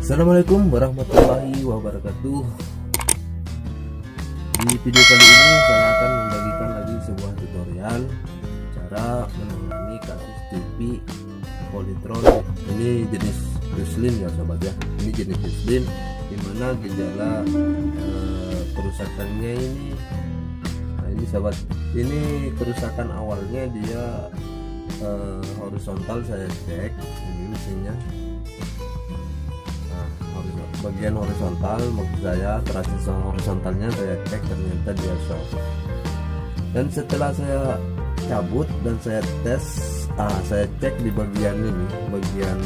Assalamualaikum warahmatullahi wabarakatuh. Di video kali ini saya akan membagikan lagi sebuah tutorial cara menangani kasus TP polytron. Ini jenis Russlin ya sobat ya. Ini jenis Russlin dimana gejala kerusakannya ini. Nah ini sobat, ini kerusakan awalnya dia horizontal. Saya cek ini mesinnya. Bagian horizontal, maksud saya transistor horizontalnya saya cek, ternyata dia short. Dan setelah saya cabut dan saya tes, saya cek di bagian ini, bagian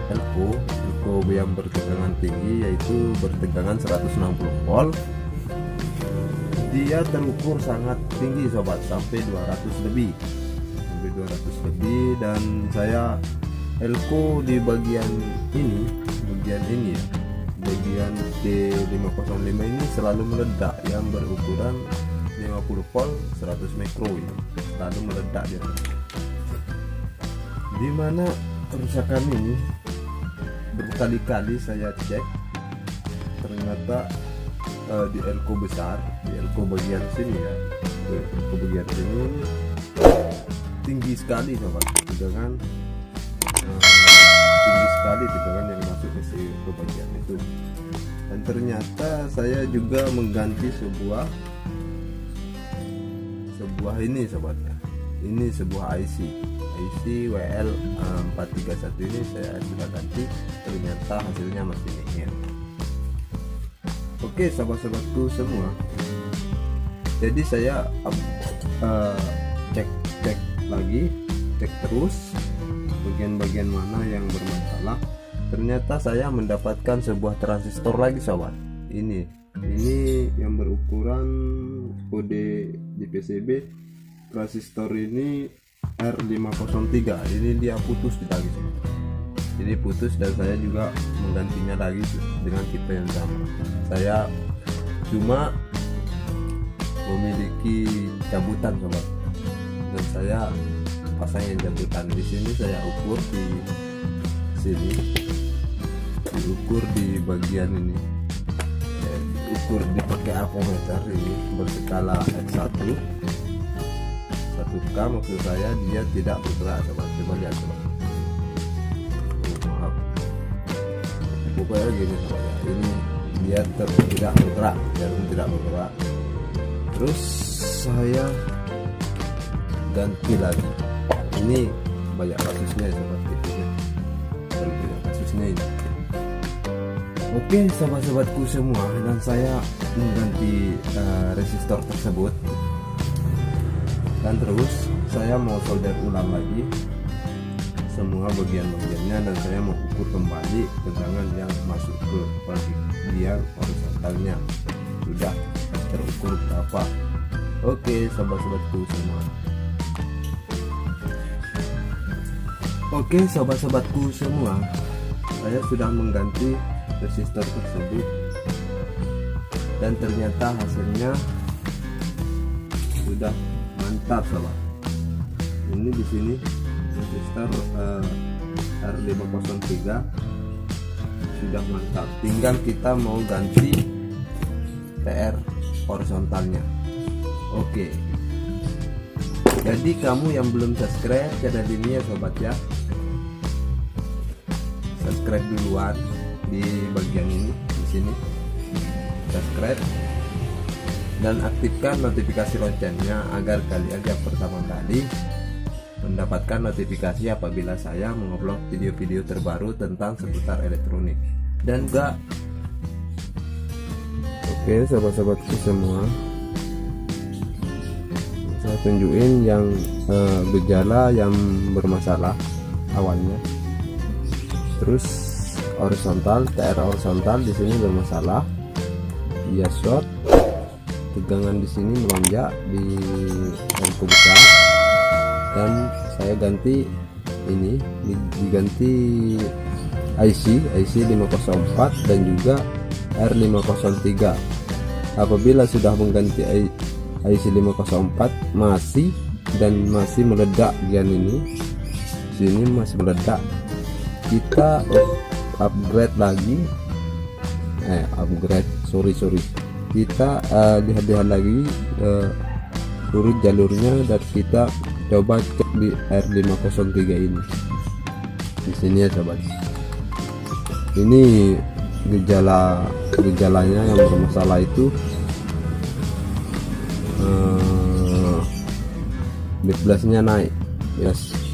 elko yang bertegangan tinggi, yaitu bertegangan 160 volt. Dia terukur sangat tinggi sobat, sampai 200 lebih, dan saya elko di bagian ini ya, bagian T505 ini selalu meledak, yang berukuran 50 volt 100 mikro ya, selalu meledak dia. Dimana kerusakan ini berkali-kali saya cek, ternyata di elko besar, di elko bagian sini ya, elko bagian sini tinggi sekali sobat, tegangan tinggi sekali, tegangan yang masuk ke bagian itu. Dan ternyata saya juga mengganti sebuah ini sobat ya. Ini sebuah IC WL431 ini saya sudah ganti, ternyata hasilnya masih nihil. Oke sahabat-sahabatku semua, jadi saya cek lagi, cek terus bagian-bagian mana yang bermasalah. Ternyata saya mendapatkan sebuah transistor lagi sobat. Ini yang berukuran kode di PCB transistor ini R503. Ini dia putus di tali, jadi putus, dan saya juga menggantinya lagi dengan tipe yang sama. Saya cuma memiliki cabutan sobat, dan saya pasang yang cabutan. Di sini saya ukur di sini, diukur di bagian ini, diukur dipakai alkometer ini berskala X1 1K, maksud saya dia tidak bergerak sobat. Coba lihat sobat, maaf, pokoknya gini sobat ya, ini dia tidak bergerak, jarum tidak bergerak. Terus saya ganti lagi. Ini banyak kasusnya sobat, banyak kasusnya ini. Oke sahabat-sahabatku semua, dan saya mengganti resistor tersebut, dan terus saya mau solder ulang lagi semua bagian-bagiannya, dan saya mau ukur kembali tegangan yang masuk ke bagian horizontalnya sudah terukur berapa. Oke sahabat-sahabatku semua. Oke sobat-sobatku semua, saya sudah mengganti resistor tersebut, dan ternyata hasilnya sudah mantap sobat. Ini di sini resistor R503 sudah mantap, tinggal kita mau ganti TR horizontalnya. Oke, jadi kamu yang belum subscribe channel ini ya sobat ya, subscribe duluan di bagian ini, di sini subscribe, dan aktifkan notifikasi loncengnya agar kalian yang pertama kali mendapatkan notifikasi apabila saya mengupload video-video terbaru tentang seputar elektronik. Dan enggak, oke sahabat-sahabatku semua, saya tunjukin yang gejala yang bermasalah awalnya. Terus horizontal, TR horizontal di sini bermasalah, dia short, tegangan di sini melonjak di elko besar, dan saya ganti ini, diganti IC 504 dan juga R503. Apabila sudah mengganti IC 504 masih meledak bagian ini, sini masih meledak, kita upgrade lagi, kita lihat lagi urut jalurnya, dan kita coba cek di R503 ini. Di sini ya sobat, ini gejalanya yang bermasalah itu B+nya naik,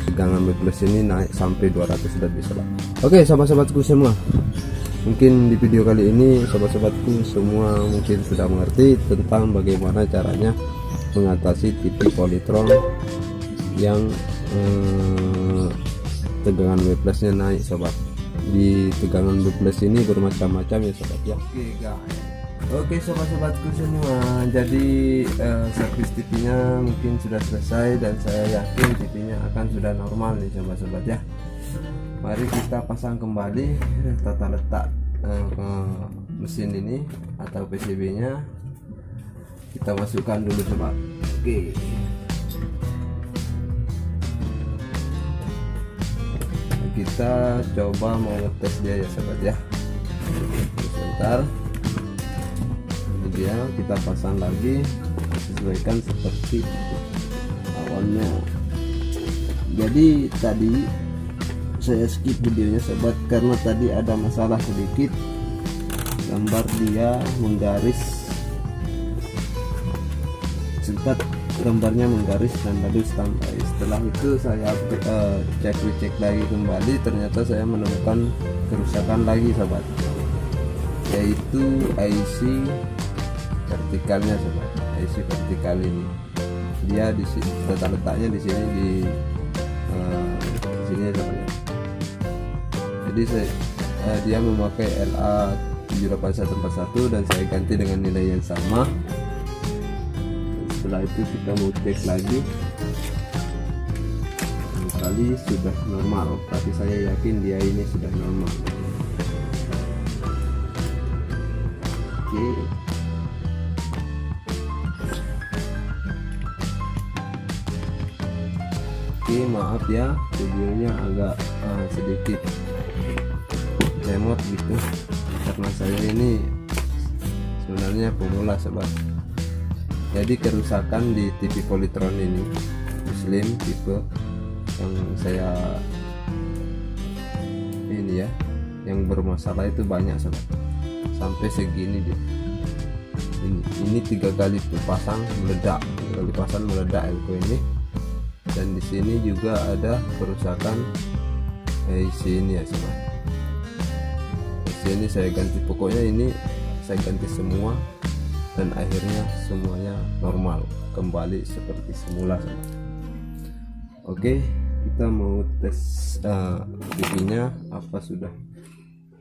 tegangan B+ ini naik sampai 200 lebih sobat. Oke sobat-sobatku semua, mungkin di video kali ini sobat-sobatku semua mungkin sudah mengerti tentang bagaimana caranya mengatasi TV Polytron yang tegangan B+ nya naik sobat. Di tegangan B+ ini bermacam-macam ya sobat ya. Oke sobat-sobatku semua, jadi servis TV-nya mungkin sudah selesai, dan saya yakin TV-nya akan sudah normal nih sobat-sobat ya. Mari kita pasang kembali tata letak mesin ini atau PCB-nya. Kita masukkan dulu sobat. Oke. Kita coba mau ngetes dia ya sobat ya. Sebentar. Dia kita pasang lagi, sesuaikan seperti awalnya. Jadi tadi saya skip videonya sobat karena tadi ada masalah sedikit, gambar dia menggaris, sempat gambarnya menggaris dan lalu standby. Setelah itu saya cek lagi kembali, ternyata saya menemukan kerusakan lagi sobat, yaitu IC vertikalnya sobat. IC vertikal ini dia di sini, letaknya di sini, di sini ya sobat ya. Jadi dia memakai LA 78141 dan saya ganti dengan nilai yang sama. Setelah itu kita mau cek lagi, kali sudah normal, tapi saya yakin dia ini sudah normal. Oke. Oke, maaf ya videonya agak sedikit lemot gitu, karena saya ini sebenarnya pemula sobat. Jadi kerusakan di TV Polytron ini Muslim tipe yang saya ini ya, yang bermasalah itu banyak sobat, sampai segini dia. Ini 3 kali pasang meledak, elko ini. Dan di sini juga ada kerusakan IC ini ya sobat. IC ini saya ganti, pokoknya ini saya ganti semua, dan akhirnya semuanya normal kembali seperti semula sobat. Oke, kita mau tes TV-nya apa sudah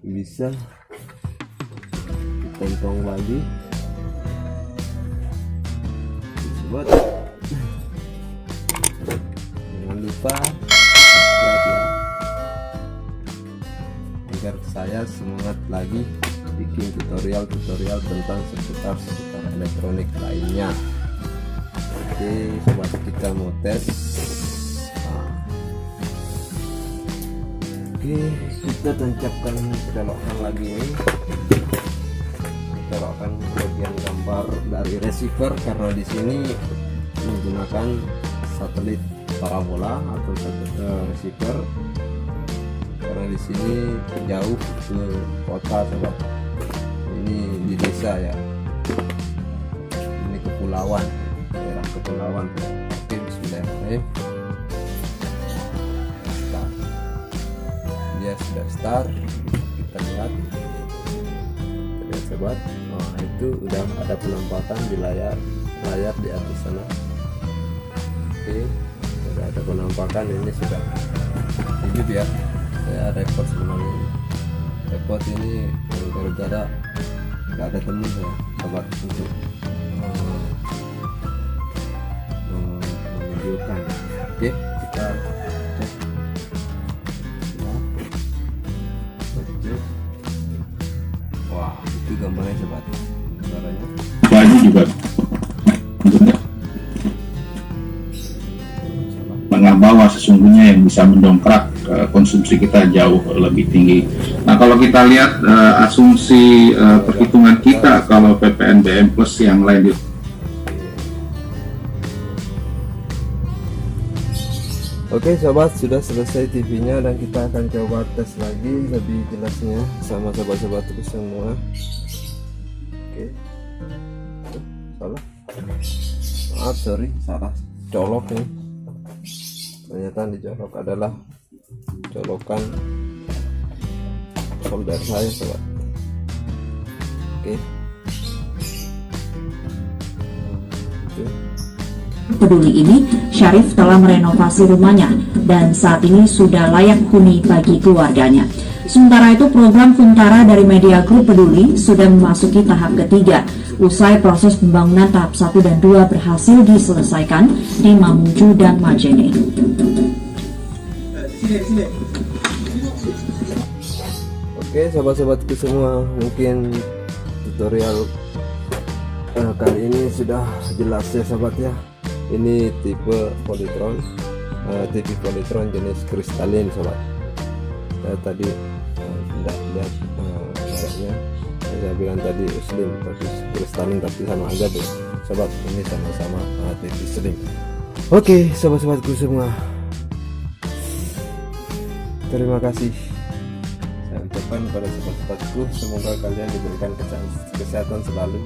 bisa. Tonton lagi sobat. Jangan lupa subscribe ya, agar saya semangat lagi bikin tutorial tentang seputar elektronik lainnya. Oke sobat, kita mau tes. Oke, kita tancapkan belokan lagi ini, belokan bagian gambar dari receiver, karena di sini menggunakan satelit parabola atau receiver, karena di sini jauh ke kota sobat. Ini di desa ya, ini kepulauan, daerah kepulauan. Oke, bismillahirrahmanirrahim. Start. Dia sudah start, kita lihat sobat. Nah itu udah ada penampakan di layar di atas sana. Oke, sudah ada penampakan, ini sudah hidup ya. Saya repot sebenarnya, repot ini gara-gara nggak ada temen ya sobat untuk menunjukkan. Oke, kita cek ya. Wah, itu gambarnya sobat, suaranya baju juga mengenai bahwa sesungguhnya yang bisa mendongkrak konsumsi kita jauh lebih tinggi Nah, kalau kita lihat asumsi perhitungan kita kalau PPNBM plus yang lain itu. Oke sobat, sudah selesai TV-nya dan kita akan coba tes lagi lebih jelasnya sama sobat-sobatku semua. Oke, salah, maaf, sorry, salah colok nih. Ternyata dicolok adalah colokan solder saya sobat. Oke, itu. Peduli ini, Syarif telah merenovasi rumahnya dan saat ini sudah layak huni bagi keluarganya. Sementara itu, program Kuntara dari Media Group Peduli sudah memasuki tahap ketiga. Usai proses pembangunan tahap 1 dan 2 berhasil diselesaikan di Mamuju dan Majene. Oke sobat-sobatku semua, mungkin tutorial kali ini sudah jelas ya sobat ya. Ini tipe Polytron, TV Polytron jenis kristalin sobat. Saya tadi tidak lihat mereknya, saya bilang tadi slim tapi kristalin, tapi sama aja tuh sobat, ini sama-sama TV slim. Oke sobat-sobatku semua, terima kasih saya ucapkan pada sobat-sobatku, semoga kalian diberikan kesehatan selalu